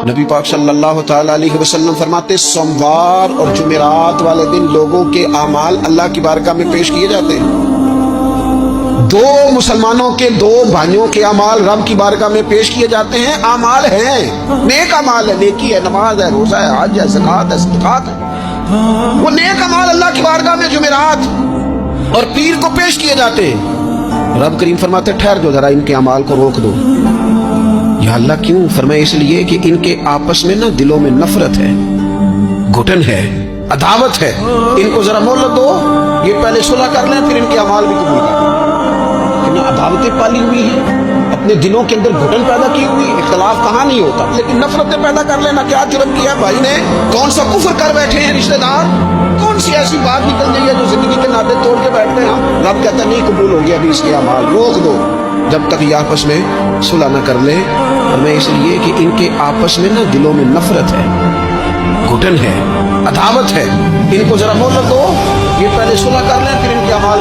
نبی پاک صلی اللہ تعالی علیہ وسلم فرماتے سوموار اور جمعرات والے دن لوگوں کے اعمال اللہ کی بارگاہ میں پیش کیے جاتے ہیں۔ دو مسلمانوں کے دو بھائیوں کے اعمال رب کی بارگاہ میں پیش کیے جاتے ہیں۔ اعمال ہیں، نیک اعمال ہے، نیکی ہے، نماز ہے، روزہ ہے، حج ہے، زکوٰۃ ہے، صدقات ہے، وہ نیک اعمال اللہ کی بارگاہ میں جمعرات اور پیر کو پیش کیے جاتے ہیں۔ رب کریم فرماتے ٹھہر جو ذرا ان کے اعمال کو روک دو۔ یا اللہ کیوں؟ فرمایا اس لیے کہ ان کے آپس میں نا دلوں میں نفرت ہے، گھٹن ہے، عداوت ہے، ان کو ذرا مہلت دو، یہ پہلے صلح کر لیں پھر ان کے اعمال بھی قبول کر لیں۔ عداوتیں پالی ہوئی ہیں، اپنے دلوں کے اندر گھٹن پیدا کی ہوئی، اختلاف کہاں نہیں ہوتا لیکن نفرتیں پیدا کر لینا کیا جرم کیا بھائی نے؟ کون سا کفر کر بیٹھے ہیں رشتہ دار؟ کون سی ایسی بات نکل گئی ہے جو زندگی کے ناطے توڑ کے بیٹھتے ہیں؟ رب کہتا نہیں قبول ہو گیا ابھی اس کے اعمال، روک دو جب تک یہ آپس میں صلح نہ کر لیں۔ اور میں اس لیے کہ ان کے آپس میں نا دلوں میں نفرت ہے، گھٹن ہے، عداوت ہے، ان کو ذرا مہلت دو، یہ پہلے صلح کر لیں پھر ان کے اعمال